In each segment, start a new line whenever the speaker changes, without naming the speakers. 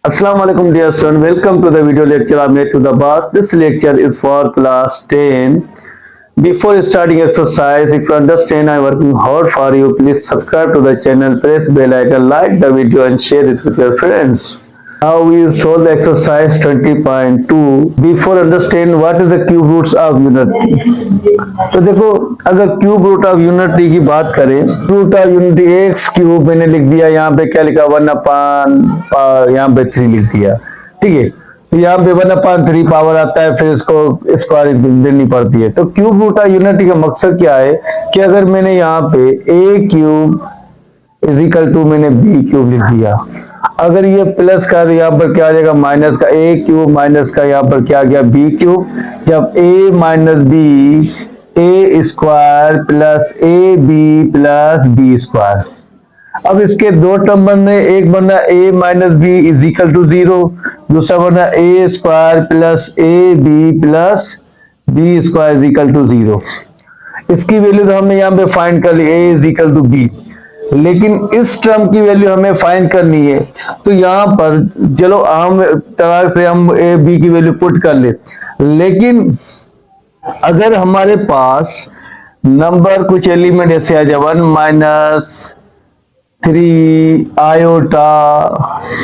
Assalamu alaikum dear student, welcome to the video lecture I made to the bus. This lecture is for class 10. Before starting exercise, if you understand I am working hard for you, please subscribe to the channel, press bell icon, like the video and share it with your friends. Now we will solve the exercise 20.2. Before understand what is the cube roots of unity. तो देखो, अगर cube root of unity की बात करें, root of unity x cube मैंने लिख दिया, यहाँ पे क्या लिखा 1/, यहाँ पे 3 लिख दिया। ठीक है, तो यहाँ पे 1/3 पावर आता है, फिर इसको स्क्वायर देनी पड़ती है। तो क्यूब रूट ऑफ यूनिटी का मकसद क्या है कि अगर मैंने यहाँ पे ए क्यूब इज इक्वल टू मैंने बी क्यूब लिख दिया, अगर ये प्लस का तो यहाँ पर क्या आ जाएगा माइनस का, ए क्यूब माइनस का यहाँ पर क्या आ गया बी क्यूब। जब a minus b, A square plus a B plus B square. अब इसके दो टर्म बनने, एक बनना a minus b is equal to 0, दूसरा बनना a square plus a B plus B square is equal to 0। इसकी वैल्यू तो हमने यहाँ पे फाइंड कर ली, a is equal to b, लेकिन इस टर्म की वैल्यू हमें फाइंड करनी है। तो यहाँ पर चलो आम तरह से हम ए बी की वैल्यू पुट कर ले, लेकिन अगर हमारे पास नंबर कुछ एलिमेंट ऐसे आ जाए 1-3 आयोटा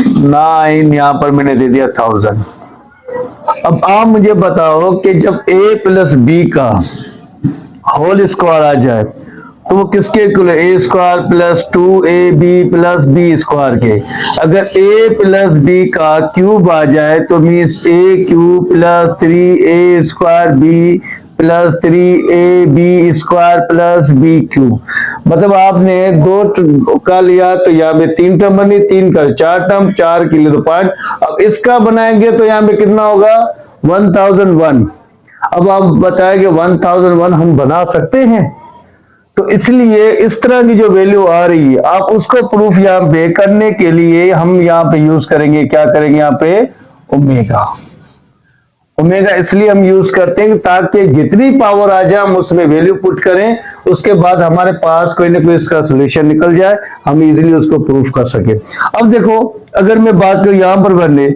9, यहां पर मैंने दे दिया 1000। अब आप मुझे बताओ कि जब a प्लस बी का होल स्क्वायर आ जाए तो वो किसके इक्वल है, a square plus 2ab plus B square के। अगर a प्लस बी का क्यूब आ जाए तो means a cube plus 3a square b plus 3ab square plus B cube. मतलब आपने 2 का लिया तो यहाँ पे 3 टर्म बनी, 3 का 4 टर्म, 4 के लिए तो 5। अब इसका बनाएंगे तो यहाँ पे कितना होगा 1001। अब आप बताएं कि 1001 हम बना सकते हैं, तो इसलिए इस तरह की जो वैल्यू आ रही है आप उसको प्रूफ यहाँ पे करने के लिए हम यहाँ पे यूज करेंगे, क्या करेंगे यहाँ पे ओमेगा। ओमेगा इसलिए हम यूज करते हैं ताकि जितनी पावर आ जाए हम उसमें वैल्यू पुट करें, उसके बाद हमारे पास कोई ना कोई इसका सोल्यूशन निकल जाए, हम इजीली उसको प्रूफ कर सके। अब देखो, अगर मैं बात करूं यहाँ पर बनने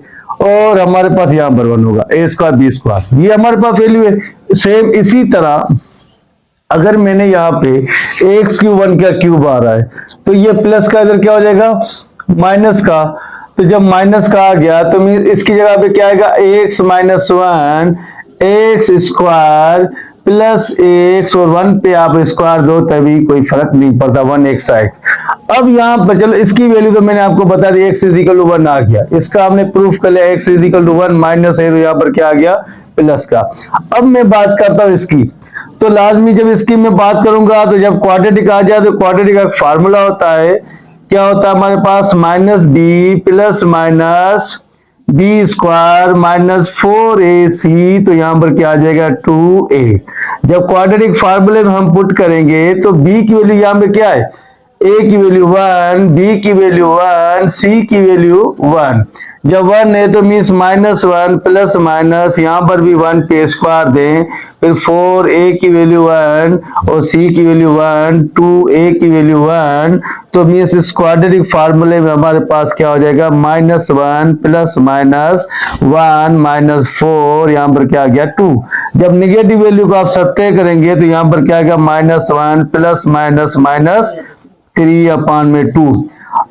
और हमारे पास यहाँ पर वन होगा ए स्क्वायर बी स्क्वायर, ये हमारे पास वैल्यू है। सेम इसी तरह अगर मैंने यहाँ पे एक्स क्यूब 1 का क्यूब आ रहा है तो ये प्लस का इधर क्या हो जाएगा माइनस का। तो जब माइनस का आ गया तो इसकी जगह पे क्या आएगा x minus 1 x square plus x, और 1 पे आप स्क्वायर दो तभी कोई फर्क नहीं पड़ता, 1x। अब यहाँ पर चलो इसकी वैल्यू तो मैंने आपको बता दी, x इज इक्वल टू 1 आ गया, इसका हमने प्रूफ कर लिया x is equal to 1 minus है तो यहाँ पर क्या आ गया प्लस का। अब मैं बात करता हूँ इसकी, तो लाजमी जब इसकी मैं बात करूंगा तो जब क्वाड्रेटिक आ जाए तो क्वाड्रेटिक का फार्मूला होता है, क्या होता है हमारे पास minus b plus minus b square minus 4ac, तो यहां पर क्या आ जाएगा 2a। जब क्वाड्रेटिक फार्मूले में हम पुट करेंगे तो b की वैल्यू यहां पे क्या है, a की वैल्यू 1, b की वैल्यू 1, c की वैल्यू 1। जब 1 है तो मीन्स -1 प्लस माइनस यहां पर भी 1 पे स्क्वायर दें, फिर 4a की वैल्यू 1 और c की वैल्यू 1, 2a की वैल्यू 1, तो मीन्स इस क्वाड्रेटिक फार्मूले में हमारे पास क्या हो जाएगा -1 प्लस माइनस 1 माइनस 4, यहां पर क्या आ गया 2। जब निगेटिव वैल्यू को आप सब्ट्रैक्ट करेंगे तो यहां पर क्या आएगा -1 प्लस माइनस माइनस 3/2।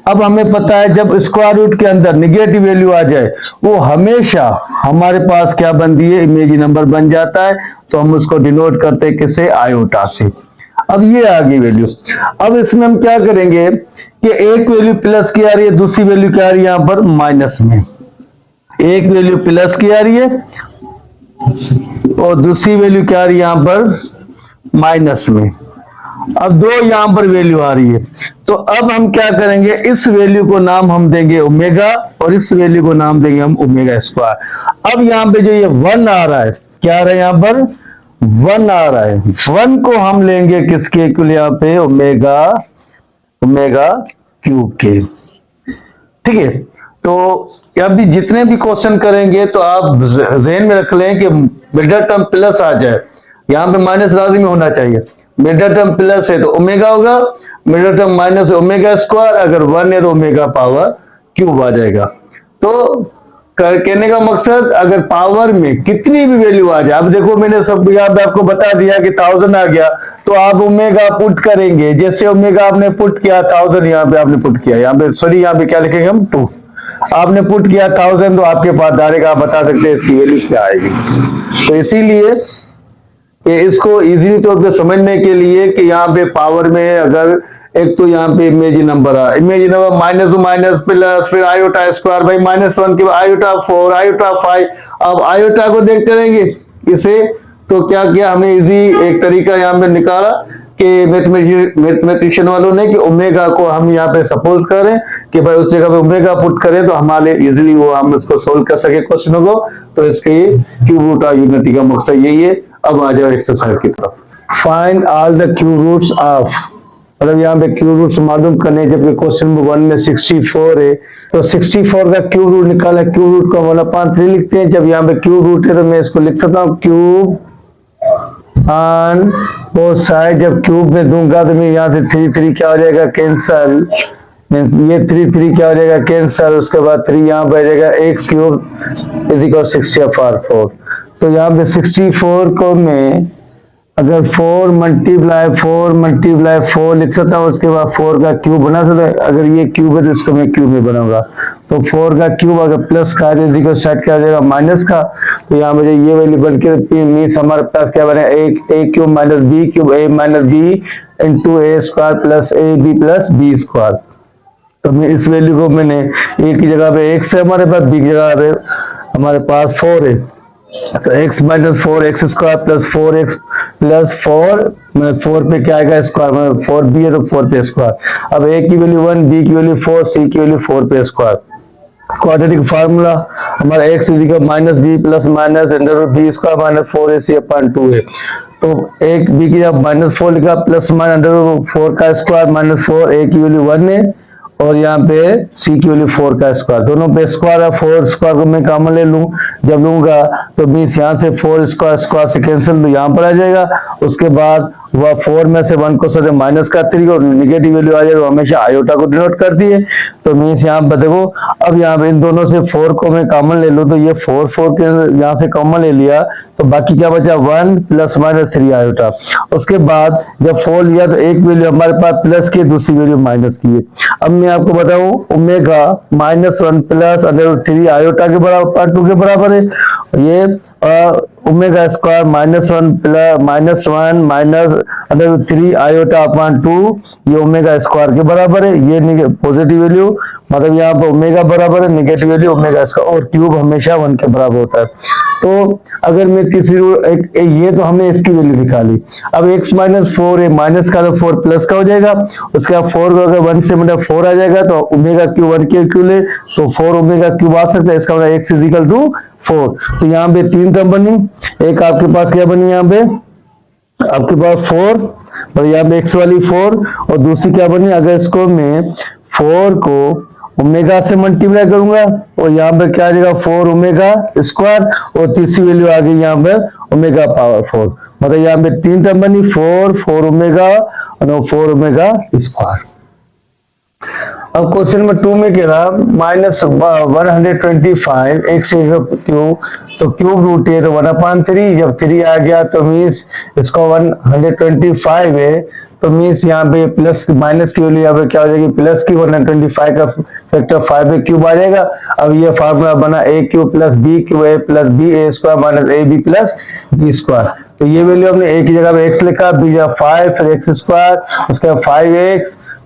अब हमें पता है जब स्क्वायर रूट के अंदर निगेटिव वैल्यू आ जाए वो हमेशा हमारे पास क्या बनती है, इमेजिनरी नंबर बन जाता है, तो हम उसको डिनोट करते हैं किससे, आयोटा से। अब ये आ गई वैल्यू। अब इसमें हम क्या करेंगे कि एक वैल्यू प्लस की आ रही है, दूसरी वैल्यू क्या आ रही है यहाँ पर माइनस में। एक वैल्यू प्लस की आ रही है और दूसरी वैल्यू क्या आ रही है यहाँ पर माइनस में। अब दो यहां पर वैल्यू आ रही है, तो अब हम क्या करेंगे, इस वैल्यू को नाम हम देंगे ओमेगा और इस वैल्यू को नाम देंगे हम ओमेगा स्क्वायर। अब यहाँ पे जो ये 1 आ रहा है, क्या आ रहा है यहाँ पर 1 आ रहा है, 1 को हम लेंगे किसके इक्वल यहाँ पे ओमेगा क्यूब के। ठीक है, तो अभी जितने भी क्वेश्चन करेंगे तो आप ध्यान में रख लें कि मिडिल टर्म प्लस आ जाए, यहाँ पे माइनस लाजिमी होना चाहिए। मिडिल टर्म प्लस है तो ओमेगा होगा, middle term minus omega square, अगर 1 है तो ओमेगा पावर क्यूब आ जाएगा। तो कहने का मकसद अगर पावर में कितनी भी वैल्यू आ जाए, अब देखो मैंने सब यहाँ पे आपको बता दिया कि 1000 आ गया, तो आप ओमेगा पुट करेंगे, जैसे ओमेगा आपने पुट किया 1000, यहाँ पे आपने पुट किया, यहाँ पे सॉरी यहाँ पे क्या लिखेंगे हम 2, आपने पुट किया 1000, तो आपके पास डायरेक्ट आप बता सकते हैं इसकी वैल्यू क्या आएगी। तो इसीलिए कि इसको इजीली तौर पे समझने के लिए कि यहाँ पे पावर में अगर एक तो यहाँ पे इमेजिन नंबर है, imagine number minus two minus plus फिर आयोटा स्क्वायर भाई -1 के आयोटा 4 आयोटा 5। अब आयोटा को देखते रहेंगे इसे, तो क्या किया हमने इजी एक तरीका यहाँ पे निकाला कि मैथमेटिशियन वालों ने कि ओमेगा को हम यहाँ पे सपोज करें कि भाई उस जगह पे ओमेगा पुट करें तो हमारे इजीली वो हम इसको सोल्व कर सके क्वेश्चन को। तो इसके क्यूब रूट ऑफ यूनिटी का मकसद यही है। अब आ जाओ एक्सरसाइज की तरफ। Find all the cube roots of, मतलब यहाँ पे क्यूब रूट्स मालूम करने, जबकि क्वेश्चन नंबर 1 में 64 है, तो 64 का क्यूब रूट निकाला, क्यूब रूट को 1/3 लिखते हैं। जब यहाँ पे क्यूब रूट है तो मैं इसको लिख सकता हूँ क्यूब ऑन बोथ साइड। जब क्यूब में दूंगा तो मैं यहाँ से 3 क्या हो जाएगा कैंसल, ये 3 क्या हो जाएगा कैंसल, उसके बाद 3 यहाँ पर जाएगा, x क्यूब इज इक्वल 64। तो यहाँ पे 64 को मैं अगर 4 मल्टीप्लाई 4 लिख सकता हूँ, उसके बाद 4 का क्यूब बना सकता है। अगर ये क्यूब है तो इसको मैं क्यूब में बनाऊंगा, तो 4 का क्यूब अगर प्लस का है सेट क्या हो जाएगा माइनस का, तो यहाँ मुझे ये वैल्यू बन के मीन्स हमारे पास क्या बने, a cube minus b cube a minus b into a square plus ab plus b square. तो मैं इस वैल्यू को मैंने a की जगह पे x है हमारे पास, b की जगह पे हमारे पास 4 है, तो x minus 4 x square plus 4x plus 4 पे क्या आएगा स्क्वायर, मतलब 4b है तो 4 पे स्क्वायर। अब a की वैल्यू 1, b की वैल्यू 4, c की वैल्यू 4 पे स्क्वायर। क्वाड्रेटिक फार्मूला हमारा x is equal minus b plus minus under root b square minus 4ac upon 2 है। तो एक b की जगह -4 लिखा प्लस माइनस अंडर रूट 4 का स्क्वायर माइनस 4, a की वैल्यू 1 है और यहाँ पे c की वैल्यू 4 का स्क्वायर, दोनों पे स्क्वायर है, 4 स्क्वायर को मैं कॉमन ले लूं, जब लूंगा तो मीन्स यहाँ से 4 स्क्वायर से कैंसिल, तो यहाँ पर आ जाएगा। उसके बाद वह 4 में से 1 को सर माइनस करती है और निगेटिव वैल्यू आ जाए तो हमेशा आयोटा को डिनोट करती है। तो मीन्स यहाँ पर देखो, अब यहाँ पे इन दोनों से 4 को मैं कॉमन ले लूं, तो ये 4 के यहाँ से कॉमन ले लिया, तो बाकी क्या बचा 1 प्लस माइनस 3 आयोटा। उसके बाद जब 4 लिया तो एक वैल्यू हमारे पास प्लस की, दूसरी वैल्यू माइनस की है। अब मैं आपको बताऊं ओमेगा -1 प्लस अंडर 3 आयोटा के बराबर 2 के बराबर है, ये omega square -1 plus -1 minus under 3 iota upon 2 ये ओमेगा स्क्वायर के बराबर है। ये पॉजिटिव वैल्यू मतलब यहाँ पर ओमेगा बराबर है, नेगेटिव वैल्यू ओमेगा स्क्वायर, और क्यूब हमेशा 1 के बराबर होता है। तो अगर मैं तीसरी ये तो हमने इसकी वैल्यू निकाली। अब x माइनस 4 है, माइनस का तो 4 प्लस का हो जाएगा, उसके बाद 4 को अगर 1 से मतलब 4 आ जाएगा तो ओमेगा क्यूब 1 के क्यूब ले, तो 4 ओमेगा क्यूब आ सकता है, इसका मतलब x इज इक्वल टू 4। तो यहाँ पे 3 टर्म बनी, एक आपके पास क्या बनी, यहाँ पे आपके पास 4 और यहाँ पे x वाली 4, और दूसरी क्या बनी, अगर इसको मैं 4 को ओमेगा से मल्टीप्लाई करूंगा और यहाँ पे क्या आ जाएगा 4 ओमेगा स्क्वायर, और तीसरी वैल्यू आ गई यहाँ पे ओमेगा पावर 4, मतलब यहाँ पे 3 टर्म बनी 4 ओमेगा और 4 ओमेगा स्क्वायर। अब क्वेश्चन नंबर 2 में कह रहा -125 x क्यूब, तो क्यूब रूट है तो 1/3, जब 3 आ गया तो मीन्स इसका 125 है, तो मीन्स यहाँ पे प्लस माइनस की वैल्यू यहाँ पे क्या हो जाएगी प्लस की, 125 का फैक्टर 5 पे क्यूब आ जाएगा। अब ये फार्मूला बना a cube plus b cube a plus b a square minus ab plus b square. तो ये वैल्यू हमने a की जगह पे x लिखा, b जगह 5 फिर x स्क्वायर, उसके बाद 5x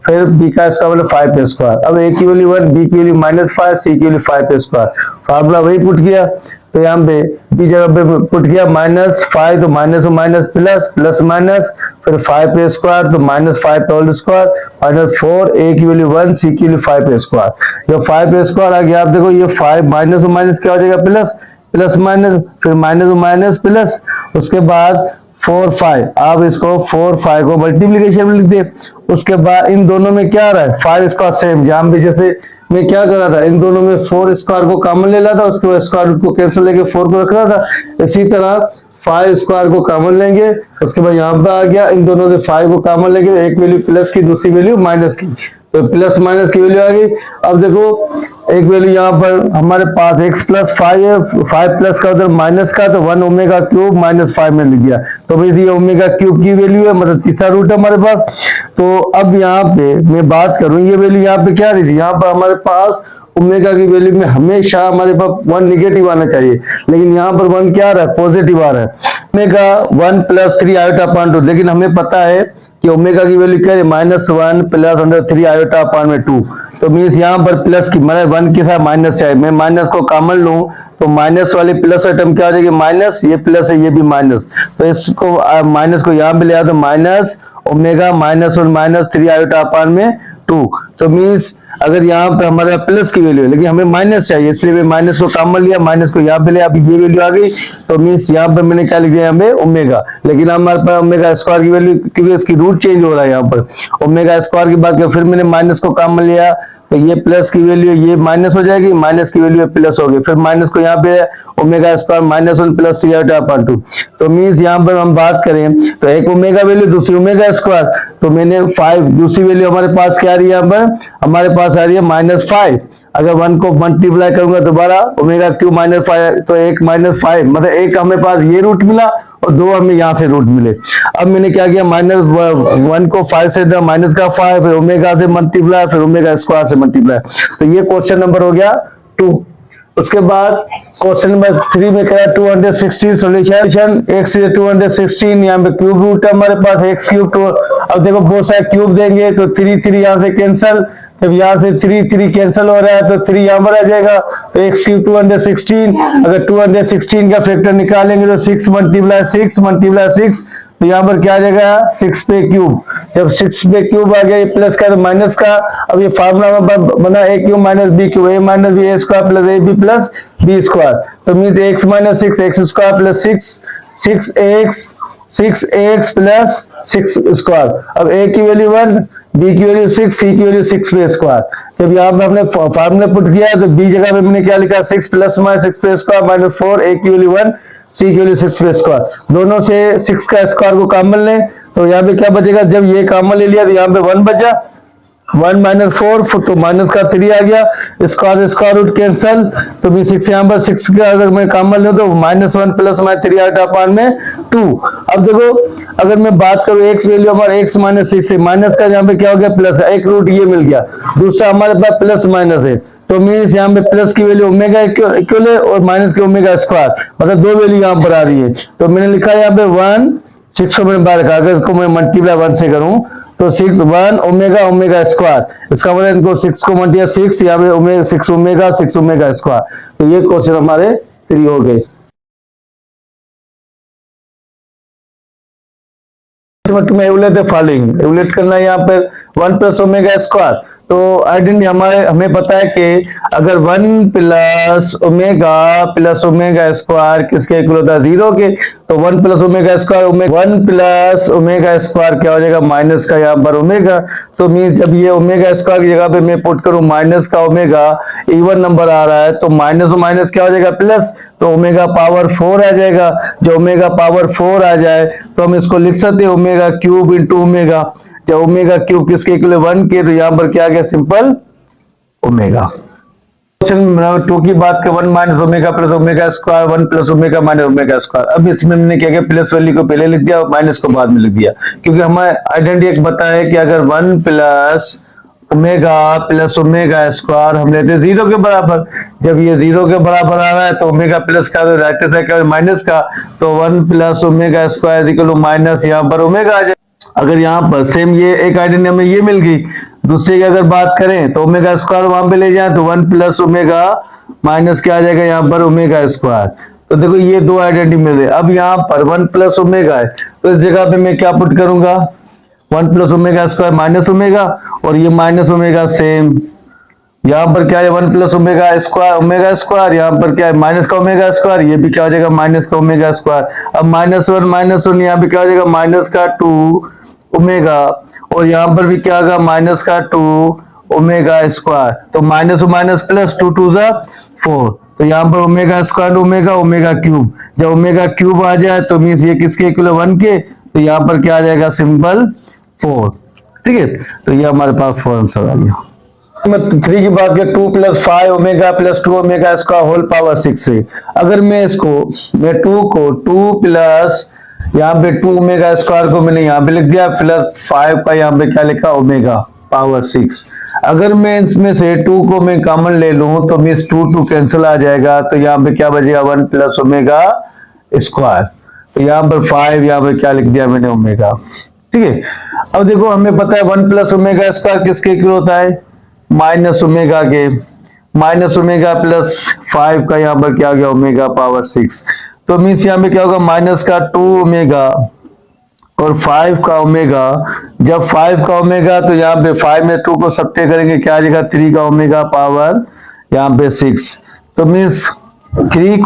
फिर b का स्क्वायर मतलब 5 पे स्क्वायर। अब a की वैल्यू 1, b की वैल्यू -5, c की वैल्यू 5 पे स्क्वायर, फार्मूला वही पुट किया। तो यहाँ पे b जगह पे पुट किया -5 तो minus minus plus plus minus फिर 5 पे स्क्वायर तो -5 पे होल स्क्वायर -4, a की वैल्यू 1, c की वैल्यू 5 पे स्क्वायर। जब 5 पे स्क्वायर आ गया आप देखो ये 5 माइनस माइनस क्या हो जाएगा प्लस प्लस माइनस फिर माइनस माइनस प्लस, उसके बाद 4 5, आप इसको 4 5 को मल्टीप्लीकेशन में लिख दे। उसके बाद इन दोनों में क्या आ रहा है 5 स्क्वायर सेम, जहां पे जैसे मैं क्या कर रहा था इन दोनों में 4 स्क्वायर को कॉमन ले रहा था, उसके बाद स्क्वायर रूट को कैंसिल लेके 4 को रख रहा था, इसी तरह 5 स्क्वायर को कॉमन लेंगे, उसके बाद यहाँ पे आ गया इन दोनों से 5 को कॉमन लेंगे, एक वैल्यू प्लस की दूसरी वैल्यू माइनस की, तो प्लस माइनस की वैल्यू आ गई। अब देखो एक वैल्यू यहाँ पर हमारे पास x प्लस 5 है, 5 प्लस का उधर माइनस का, तो 1 ओमेगा क्यूब माइनस 5 में लिख दिया। तो भाई ये ओमेगा क्यूब की वैल्यू है, मतलब तीसरा रूट है हमारे पास। तो अब यहाँ पे मैं बात करूं, ये वैल्यू यहाँ पे क्या रही थी, यहाँ पर हमारे पास ओमेगा की वैल्यू में हमेशा हमारे पास 1 निगेटिव आना चाहिए, लेकिन यहाँ पर 1 क्या आ रहा है, पॉजिटिव आ रहा है। ओमेगा 1 प्लस 3 आयोटा अपॉन 2, लेकिन हमें पता है कि ओमेगा की वैल्यू क्या है, -1 प्लस अंडर 3 आयोटा अपॉन में 2। तो मीन्स यहाँ पर प्लस की मतलब 1 के साथ माइनस चाहिए, मैं माइनस को कॉमन लूं तो माइनस वाले प्लस आइटम क्या आ जाएगी, माइनस, ये प्लस है ये भी माइनस, तो इसको माइनस को यहाँ पे ले आओ तो minus omega -1 minus 3 iota upon में 2। तो मीन्स अगर यहाँ पे हमारा प्लस की वैल्यू है लेकिन हमें माइनस चाहिए, इसलिए मैं माइनस को कॉमन लिया, माइनस को यहाँ पे लिया, अभी ये वैल्यू आ गई। तो मीन्स यहाँ पर मैंने क्या लिख दिया, यहाँ पे ओमेगा, लेकिन हमारे पास ओमेगा स्क्वायर की वैल्यू, क्योंकि इसकी रूट चेंज हो रहा है यहाँ पर ओमेगा स्क्वायर की बात किया, फिर मैंने माइनस को कॉमन लिया, तो ये प्लस की वैल्यू ये माइनस हो जाएगी, माइनस की वैल्यू प्लस हो गई, फिर माइनस को यहाँ पे omega square -1 plus 3 iota upon 2। तो मीन्स यहाँ पर हम बात करें तो एक ओमेगा वैल्यू, दूसरी ओमेगा स्क्वायर, तो मैंने 5, दूसरी वैल्यू हमारे पास क्या आ रही है, यहाँ पर हमारे पास आ रही है -5। अगर 1 को मल्टीप्लाई करूंगा दोबारा ओमेगा क्यूब -5, तो एक -5 मतलब एक हमें पास ये रूट मिला और 2 हमें यहाँ से रूट मिले। अब मैंने क्या किया, -1 को 5 से माइनस का 5, फिर ओमेगा से मल्टीप्लाई, फिर ओमेगा स्क्वायर से मल्टीप्लाई। तो ये क्वेश्चन नंबर हो गया 2। उसके बाद क्वेश्चन नंबर 3 में कहा 216 सॉल्यूशन, x से 216 यहाँ पे क्यूब रूट है हमारे पास x क्यूब। तो अब देखो बहुत सारे क्यूब देंगे तो 3 यहाँ से कैंसल, जब यहाँ से 3 कैंसिल हो रहा है तो 3 यहाँ पर आ जाएगा, तो x क्यूब 216, अगर 216 का फैक्टर निकालेंगे तो 6 मल्टीप्लाई 6, तो यहाँ पर क्या आ जाएगा 6 पे क्यूब। जब 6 पे क्यूब आ गया, प्लस का तो माइनस का, अब ये फार्मूला बना a cube minus b cube, a minus b a square plus a B plus B square. तो means x minus 6 x square plus 6x plus 6 square. अब a की वैल्यू 1, b की वैल्यू 6, c की value 6 पे square. जब यहाँ पे हमने फार्मूला पुट किया तो b जगह पे मैंने क्या लिखा, 6 प्लस माइनस 6 पे स्क्वायर माइनस 4, a की वैल्यू 1, c की वैल्यू 6 पे स्क्वायर। दोनों से 6 का स्क्वायर को कॉमन लें तो यहाँ पे क्या बचेगा, जब ये कॉमन ले लिया तो यहाँ पे 1 बचा, 1 माइनस 4 तो माइनस का 3 आ गया, स्क्वायर रूट कैंसल, तो भी 6 यहाँ पर 6 का अगर मैं कॉमन लूं तो -1 प्लस -3 आयोटा अपॉन में 2। अब देखो अगर मैं बात करूं x वैल्यू हमारा x माइनस 6 है, माइनस का यहाँ पे क्या हो गया प्लस का, एक रूट ये मिल गया, दूसरा हमारे पास प्लस माइनस है, तो मीन्स यहाँ पे प्लस की वैल्यू ओमेगा इक्वल है और माइनस की ओमेगा स्क्वायर, मतलब 2 वैल्यू यहाँ पर आ रही है। तो मैंने लिखा यहाँ पे 1, 6 को मैंने बाहर रखा, अगर इसको मैं मल्टीप्लाई 1 से करूं तो 6 1 ओमेगा स्क्वायर, इसका मतलब इनको 6 को मल्टीप्लाई 6, यहाँ पे 6 ओमेगा स्क्वायर। तो ये क्वेश्चन हमारे 3 हो गए। में एवलेट करना है यहाँ पे 1 प्लस ओमेगा स्क्वायर। तो आइडेंटिटी हमें पता है कि अगर 1 प्लस ओमेगा स्क्वायर किसके इक्वल होता है, 0 के, तो 1 plus omega square 1 plus omega square क्या हो जाएगा, माइनस का यहाँ पर ओमेगा। तो मीन्स जब ये ओमेगा स्क्वायर की जगह पे मैं पुट करूं माइनस का ओमेगा, इवन नंबर आ रहा है तो माइनस और माइनस क्या हो जाएगा प्लस, तो ओमेगा पावर 4 आ जाएगा। जब ओमेगा पावर 4 आ जाए तो हम इसको लिख सकते हैं ओमेगा क्यूब इंटू ओमेगा। जब ओमेगा क्यूब किसके इक्वल 1 के, तो यहाँ पर क्या आ गया सिंपल ओमेगा। क्वेश्चन 2 की बात कर 1 minus omega plus omega square, 1 plus omega minus omega square. अब इसमें मैंने क्या किया, प्लस वैल्यू को पहले लिख दिया और माइनस को बाद में लिख दिया, क्योंकि हमारे आइडेंटिटी एक बताया है कि अगर 1 plus omega plus omega square हम लेते हैं 0 के बराबर, जब ये 0 के बराबर आ रहा है तो ओमेगा प्लस का राइट साइड का माइनस का, तो 1 plus omega square equal to minus यहाँ पर ओमेगा आ जाए। अगर यहाँ पर सेम ये एक आइडेंटिटी हमें ये मिल गई, दूसरे की अगर बात करें तो ओमेगा स्क्वायर वहां पे ले जाए तो 1 प्लस ओमेगा माइनस क्या आ जाएगा यहाँ पर ओमेगा स्क्वायर। तो देखो ये 2 आइडेंटिटी मिल रहे। अब यहाँ पर 1 प्लस ओमेगा है तो इस जगह पे मैं क्या पुट करूंगा, 1 plus omega square minus omega, और ये माइनस ओमेगा सेम यहाँ पर क्या है 1 प्लस ओमेगा स्क्वायर, यहाँ पर क्या है माइनस का ओमेगा स्क्वायर, ये भी क्या हो जाएगा माइनस का ओमेगा स्क्वायर। अब -1 यहाँ पे क्या हो जाएगा माइनस का 2 ओमेगा, और यहाँ पर भी क्या होगा माइनस का 2 ओमेगा स्क्वायर। तो माइनस और माइनस प्लस 2 2 जा 4, तो यहाँ पर ओमेगा स्क्वायर ओमेगा क्यूब। जब ओमेगा क्यूब आ जाए तो मीन्स ये किसके इक्वल 1 के, तो यहाँ पर क्या आ जाएगा सिंपल 4। ठीक है, तो ये हमारे पास 4 आंसर आ गया। मैं 3 की बात करें, 2 प्लस 5 ओमेगा प्लस 2 ओमेगा इसका होल पावर 6 है। अगर मैं 2 को 2 प्लस यहाँ पे 2 ओमेगा स्क्वायर को मैंने यहाँ पे लिख दिया, प्लस 5 का यहाँ पे क्या लिखा, ओमेगा पावर 6। अगर मैं इसमें से 2 को मैं कॉमन ले लूं तो मीन्स 2 कैंसिल आ जाएगा, तो यहाँ पे क्या बचेगा, 1 प्लस ओमेगा स्क्वायर। तो यहाँ पर 5, यहाँ पे क्या लिख दिया मैंने, ओमेगा। ठीक है, अब देखो हमें पता है 1 प्लस ओमेगा स्क्वायर किसके इक्वल होता है, माइनस ओमेगा के, माइनस ओमेगा प्लस 5 का यहाँ पर क्या हो गया, ओमेगा पावर 6। तो मीन्स यहाँ पे क्या होगा, माइनस का 2 ओमेगा और 5 का ओमेगा। जब 5 का ओमेगा तो यहाँ पे 5 में 2 को सब्ट्रे करेंगे, क्या आ जाएगा, 3 का ओमेगा पावर यहाँ पे 6। तो मीन्स 3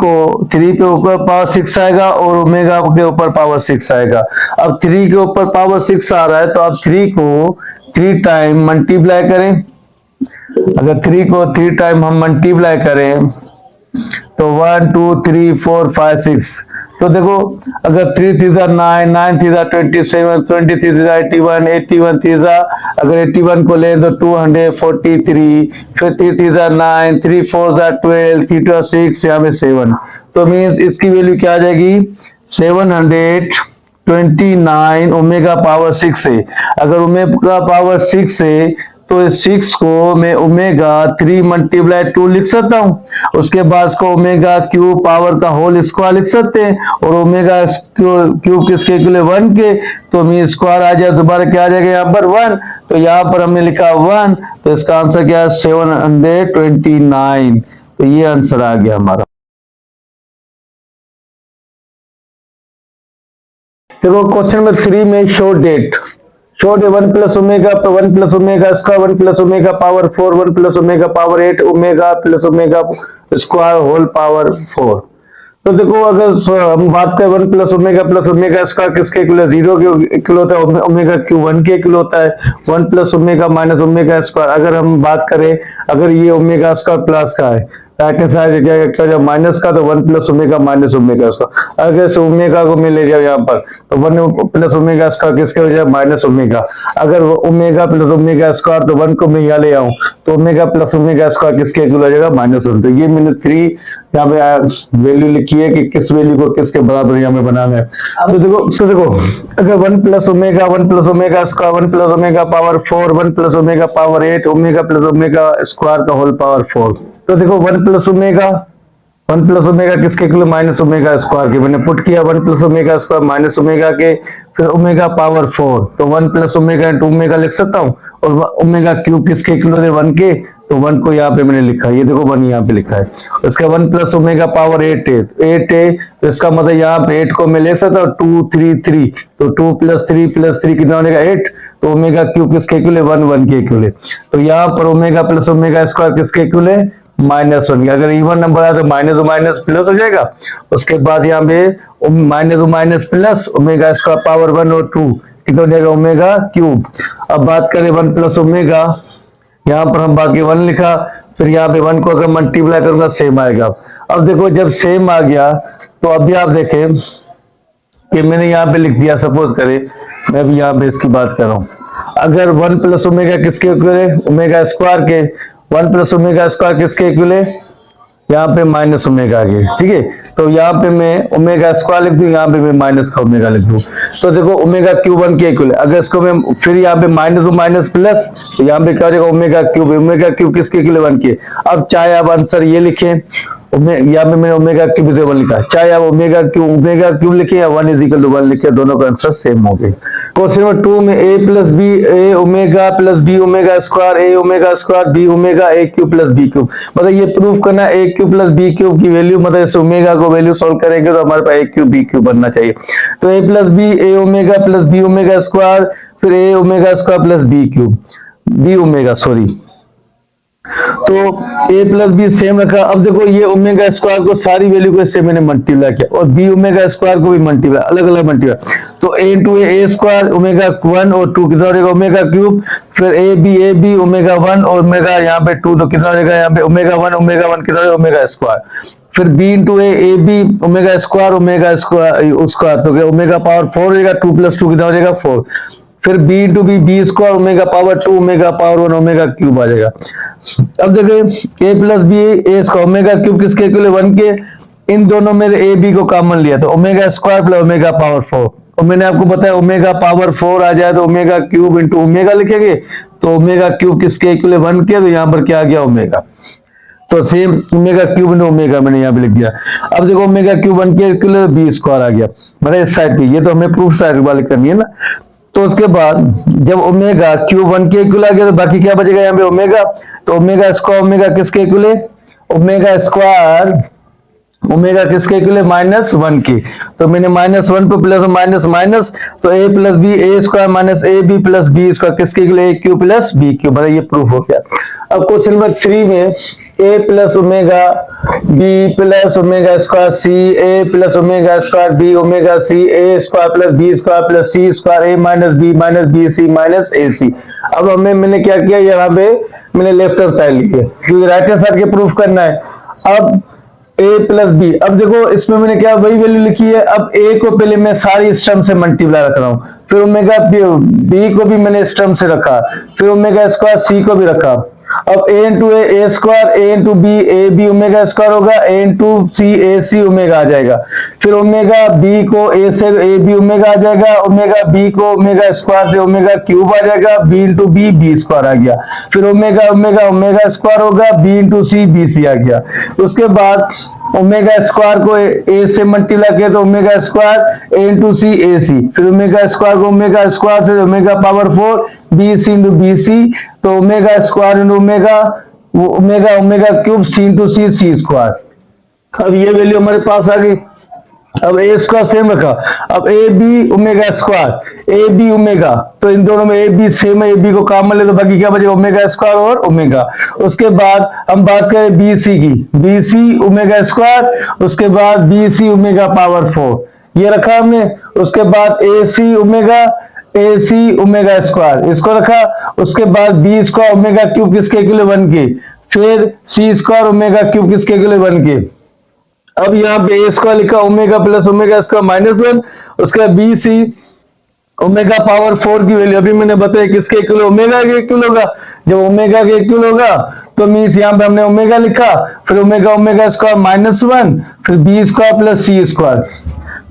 पे ऊपर पावर 6 आएगा और ओमेगा के ऊपर पावर 6 आएगा। अब 3 के ऊपर पावर 6 आ रहा है, तो अब 3 को 3 टाइम मल्टीप्लाई करें। अगर 3 को 3 टाइम हम मल्टीप्लाई करें तो 1 2 3 4 5 6। तो देखो अगर 3 3 9, 9 3 27, 23 81, 81 3 अगर 81 को लें तो 243, फिर 3 3 9, 3 4 12, 3 2 6, यहाँ पे 7। तो मीन्स इसकी वैल्यू क्या आ जाएगी, 729 ओमेगा पावर 6 है। अगर ओमेगा पावर 6 है तो इस 6 को मैं ओमेगा 3 मल्टीप्लाई 2 लिख सकता हूं। उसके बाद इसको ओमेगा क्यूब पावर का होल स्क्वायर लिख सकते हैं, और ओमेगा क्यूब किसके इक्वल है, 1 के। तो मी स्क्वायर आ जाए, दोबारा क्या आ जाएगा यहाँ पर 1, तो यहाँ पर हमने लिखा 1, तो इसका आंसर क्या है, 729। तो ये आंसर आ गया हमारा। देखो क्वेश्चन नंबर 3 में show that, show that 1 plus omega square 1 plus omega power 4 1 plus omega power 8 omega plus omega square whole power 4। तो देखो अगर हम बात करें 1 प्लस ओमेगा स्क्वायर किसके इक्वल है, 0 के इक्वल होता है, ओमेगा क्यूब 1 के इक्वल होता है। 1 plus omega minus omega square, अगर हम बात करें अगर ये ओमेगा स्क्वायर प्लस का है, क्या माइनस का, तो 1 plus omega minus omega square. अगर ओमेगा को मैं ले जाओ यहाँ पर, तो 1 प्लस ओमेगा स्क्वायर किसके हो जाए, माइनस ओमेगा। अगर ओमेगा प्लस ओमेगा स्क्वायर, तो 1 को मैं यहाँ ले आऊं तो ओमेगा प्लस ओमेगा स्क्वायर किसके इक्वल हो जाएगा, -1। तो ये मैंने 3 यहाँ पे वैल्यू लिखी है कि किस वैल्यू को किसके बराबर यहाँ में बनाना है। तो देखो अगर 1 plus omega square 1 plus omega power 4 1 plus omega power 8 omega plus omega square का होल पावर 4। तो देखो 1 प्लस ओमेगा किसके इक्वल, माइनस ओमेगा स्क्वायर के। मैंने पुट किया 1 plus omega square minus omega के, फिर ओमेगा पावर 4, तो 1 प्लस ओमेगा इंटू ओमेगा लिख सकता हूँ। और ओमेगा क्यूब किसके इक्वल है, 1 के, तो 1 को यहाँ पे मैंने लिखा, ये देखो 1 यहाँ पे लिखा है। उसका 1 प्लस ओमेगा पावर 8 है, तो इसका मतलब यहाँ पे 8 को मैं ले सकता हूँ 2 3 3, तो 2 प्लस 3 कितना हो जाएगा 8। तो ओमेगा क्यूब किसके इक्वल है, 1 के इक्वल है। तो यहाँ पर ओमेगा प्लस ओमेगा स्क्वायर किसके इक्वल है, -1। अगर इवन नंबर आए तो माइनस माइनस प्लस हो जाएगा। उसके बाद यहाँ पे minus plus omega square power 1 और 2 कितना हो जाएगा, ओमेगा क्यूब। अब बात करें 1 प्लस ओमेगा, यहाँ पर हम बाकी 1 लिखा, फिर यहाँ पे 1 को अगर मल्टीप्लाई करूंगा सेम आएगा। अब देखो जब सेम आ गया तो अभी आप देखें कि मैंने यहाँ पे लिख दिया, सपोज करें मैं भी यहाँ पे इसकी बात कर रहा हूँ। अगर 1 प्लस ओमेगा किसके इक्वल है, ओमेगा स्क्वायर के। 1 प्लस ओमेगा स्क्वायर किसके इक्वल है, यहाँ पे माइनस ओमेगा के। ठीक है, तो यहाँ पे मैं ओमेगा स्क्वायर लिख दूं, यहाँ पे मैं माइनस का ओमेगा लिख दूं। तो देखो ओमेगा क्यूब 1 के इक्वल है। अगर इसको मैं फिर यहाँ पे माइनस प्लस, तो यहाँ पे क्या हो जाएगा, ओमेगा क्यूब किसके इक्वल है, 1 के। अब चाहे आप आंसर ये लिखें, यहाँ पे मैंने ओमेगा क्यूब 1 लिखा, चाहे आप ओमेगा क्यूब लिखे या 1 इक्वल टू 1 लिखे, दोनों का आंसर सेम हो गए। क्वेश्चन नंबर 2 में a plus B A omega plus B omega square A omega square B omega A cube plus B cube. मतलब ये प्रूफ करना A cube plus B cube की वैल्यू, मतलब इस ओमेगा को वैल्यू सॉल्व करेंगे तो हमारे पास ए क्यूब बी क्यूब बनना चाहिए। तो a plus B A omega plus B omega square, फिर A omega square plus B cube, B omega sorry. तो a प्लस बी सेम रखा। अब देखो ये ओमेगा स्क्वायर को सारी वैल्यू को इससे मैंने मल्टीप्लाई किया, और बी ओमेगा स्क्वायर को भी मल्टीप्लाई, अलग अलग मल्टीप्लाई। तो a into A square omega 1 और 2 कितना हो जाएगा, ओमेगा क्यूब। फिर ए बी ओमेगा 1 और ओमेगा यहाँ पे 2, तो कितना हो जाएगा यहाँ पे ओमेगा 1 कितना हो जाएगा, ओमेगा स्क्वायर। फिर B into A B omega square उसका, तो ओमेगा पावर 4 हो जाएगा, 2 प्लस 2 कितना हो जाएगा 4। फिर B into B square omega power 2 omega power 1 omega cube आ जाएगा। अब देखिए A plus B A square omega cube किसके इक्वल है 1 के, इन दोनों में ए बी को कॉमन लिया तो omega square plus omega power 4, और मैंने आपको बताया ओमेगा पावर 4 आ जाए तो ओमेगा क्यूब इंटू ओमेगा लिखेंगे, तो ओमेगा क्यूब किसके इक्वल है 1 के, तो यहाँ पर क्या आ गया ओमेगा, तो same omega cube into omega मैंने यहाँ पे लिख दिया। अब देखो ओमेगा क्यूब 1 के इक्वल है बी स्क्वायर आ गया, मतलब इस साइड पे, ये तो हमें प्रूफ साइड वाले करनी है ना। तो उसके बाद जब ओमेगा क्यूब 1 के इक्वल आ गया तो बाकी क्या बचेगा यहाँ पे ओमेगा, तो ओमेगा स्क्वायर ओमेगा किसके इक्वल है, ओमेगा स्क्वायर ओमेगा किसके इक्वल है -1 की, तो मैंने -1 पे प्लस माइनस माइनस, तो A plus B A square minus A B plus B square किसके इक्वल है A cube plus B cube, मतलब ये प्रूफ हो गया। अब क्वेश्चन नंबर 3 में A plus omega B plus omega square C A plus omega square B omega C A square plus B square plus C square A minus B C minus A C. अब हमें मैंने क्या किया, यहाँ पे मैंने left hand side लिखी है क्योंकि राइट हैंड साइड के प्रूफ करना है। अब ए प्लस बी, अब देखो इसमें मैंने क्या वही वैल्यू लिखी है, अब ए को पहले मैं सारी इस टर्म से मल्टीप्लाई रख रहा हूं, फिर ओमेगा बी को भी मैंने इस टर्म से रखा, फिर ओमेगा स्क्वायर सी को भी रखा। अब A into A square A into B A B omega square होगा, A into C A C omega आ जाएगा, फिर ओमेगा बी को ए से ए बी ओमेगा आ जाएगा, ओमेगा बी को ओमेगा स्क्वायर से ओमेगा क्यूब आ जाएगा, बी इंटू बी स्क्वायर आ गया, फिर ओमेगा ओमेगा ओमेगा स्क्वायर होगा, B into C B C आ गया। उसके बाद ओमेगा स्क्वायर को ए से मल्टीप्लाई किया तो omega square A into C A C, फिर ओमेगा स्क्वायर को ओमेगा स्क्वायर से omega power 4 B C into B C, तो omega square into omega omega omega cube C into C C square. अब ये value हमारे पास आ गई। अब ए square same रखा, अब A B omega square A B omega, तो इन दोनों में ए बी सेम है, ए बी को कॉमन ले तो बाकी क्या बचेगा ओमेगा स्क्वायर और ओमेगा। उसके बाद हम बात करें बी सी की, बी सी ओमेगा स्क्वायर, उसके बाद बी सी ओमेगा पावर 4 ये रखा हमने। उसके बाद ए सी ओमेगा स्क्वायर इसको रखा, उसके बाद बी स्क्वायर ओमेगा क्यूब किसके इक्वल है 1 के, फिर सी स्क्वायर ओमेगा क्यूब किसके इक्वल है 1 के। अब यहाँ पे ए स्क्वायर लिखा ओमेगा प्लस ओमेगा स्क्वायर -1, उसके बाद बी सी ओमेगा पावर 4 की वैल्यू अभी मैंने बताया किसके इक्वल ओमेगा के इक्वल होगा, जब ओमेगा के इक्वल होगा तो मीन्स यहाँ पे हमने ओमेगा लिखा, फिर ओमेगा ओमेगा स्क्वायर -1, फिर B square plus C square,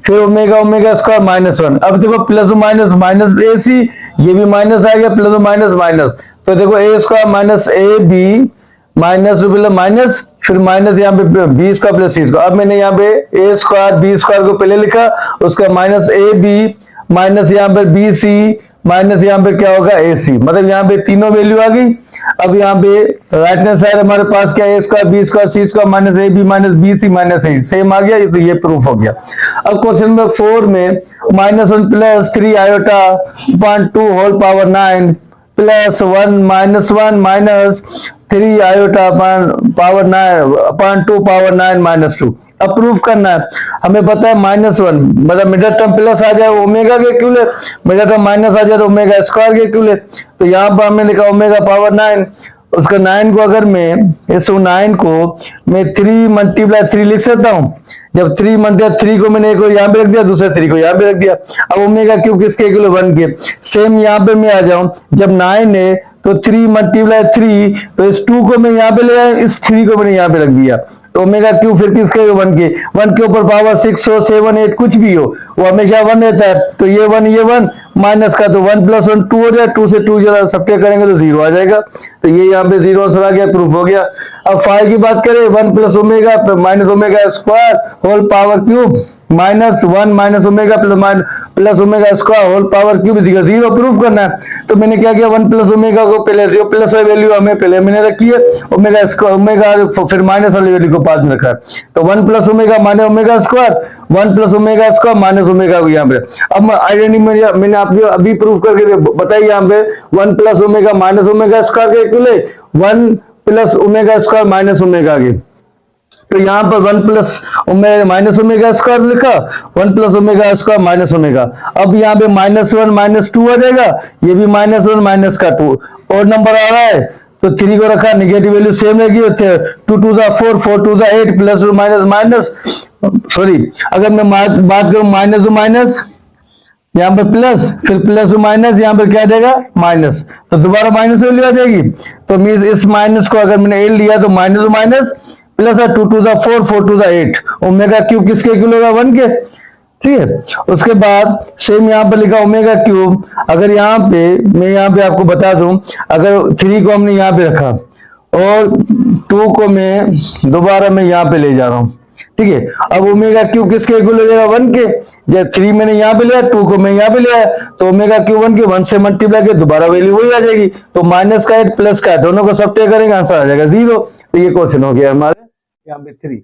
फिर ओमेगा ओमेगा स्क्वायर -1। अब देखो प्लस माइनस माइनस ए सी, ये भी माइनस आ गया, प्लस माइनस माइनस, तो देखो A square minus A B minus minus, फिर माइनस यहाँ पे B square plus C square. अब मैंने यहाँ पे ए स्क्वायर बी स्क्वायर को पहले लिखा, उसका माइनस ए बी माइनस यहाँ पे बी सी माइनस यहाँ पे क्या होगा ए सी, मतलब यहाँ पे तीनों वैल्यू आ गई। अब यहाँ पे राइट हैंड साइड हमारे पास क्या A square B square C square minus A B minus B C minus A same आ गया, तो ये प्रूफ हो गया। अब क्वेश्चन नंबर 4 में -1 plus 3 iota 2 whole power 9 plus 1 minus 3 iota power 9 2 power 9 -2 prove करना है। हमें पता है -1 मतलब मिडिल टर्म प्लस आ जाए ओमेगा के इक्वल है, मिडिल टर्म माइनस आ जाए तो ओमेगा स्क्वायर के इक्वल है। तो यहाँ पर हमने लिखा ओमेगा पावर 9, उसका 9 को अगर मैं इस 9 को मैं 3 मल्टीप्लाई 3 लिख सकता हूँ। जब 3 मल्टीप्लाई 3 को मैंने एक यहाँ पे रख दिया, दूसरे 3 को यहाँ पे रख दिया। अब ओमेगा क्यूब किसके इक्वल 1 के, सेम यहाँ पे मैं आ जाऊं, जब 9 है तो 3 मल्टीप्लाई 3, तो इस 2 को मैं यहाँ पे ले आया, इस 3 को मैंने यहाँ पे रख दिया, तो ओमेगा क्यूब फिर किसके 1 के, 1 के ऊपर पावर 6 हो 7 8 कुछ भी हो वो हमेशा 1 रहता है। तो ये 1 माइनस का तो 1 + 1 2 हो जाए, 2 से 2 जरा सब्ट्रैक्ट करेंगे तो 0 आ जाएगा, तो ये यहाँ पे 0 आंसर आ गया, प्रूफ हो गया। अब 5 की बात करें 1 + omega minus omega square whole power cube -1 minus omega plus omega square whole power cube 0 proof करना है। तो मैंने क्या किया 1 + ओमेगा को पहले जो प्लस वैल्यू हमें पहले मैंने रखी है, ओमेगा स्क्वायर ओमेगा फिर माइनस वाली वैल्यू को पास में रखा है। तो 1 + ओमेगा माने omega square 1 + omega square minus omega को यहाँ पे। अब आइडेंटिटी मैंने आपको अभी प्रूफ करके बताइए, यहाँ पे 1 + ओमेगा माइनस ओमेगा स्क्वायर के इक्वल है 1 + ओमेगा स्क्वायर माइनस ओमेगा के। तो यहाँ पर 1 + ओमेगा माइनस ओमेगा स्क्वायर लिखा, 1 + ओमेगा स्क्वायर माइनस ओमेगा। अब यहाँ पे -1 -2 आ जाएगा, ये भी -1 माइनस का 2 और नंबर आ रहा है तो 3 को रखा, निगेटिव वैल्यू सेम रहेगी, 2 2 4 4 2 8 प्लस माइनस माइनस सॉरी अगर मैं बात करूं माइनस यहाँ पर प्लस, फिर प्लस माइनस, यहाँ पर क्या देगा माइनस, तो दोबारा माइनस वैल्यू आ जाएगी। तो मीन इस माइनस को अगर मैंने ए लिया तो माइनस माइनस प्लस है, 2 to the 4, 4 to the 8, omega cube किसके इक्वल होगा 1 के, ठीक है। उसके बाद सेम यहाँ पर लिखा ओमेगा क्यूब, अगर यहाँ पे मैं यहाँ पे आपको बता दूं, अगर 3 को हमने यहाँ पे रखा और 2 को मैं दोबारा मैं यहाँ पे ले जा रहा हूँ, ठीक है। अब ओमेगा क्यूब किसके इक्वल हो जाएगा 1 के, जब 3 मैंने यहाँ पे लिया, 2 को मैं यहाँ पे लिया, तो ओमेगा क्यूब 1 के 1 से मल्टीप्लाई के दोबारा वैल्यू वही आ जाएगी। तो माइनस का 8 प्लस का दोनों को सब्ट्रैक्ट करेंगे, आंसर आ जाएगा 0। तो ये क्वेश्चन हो गया हमारे यहाँ पे 3।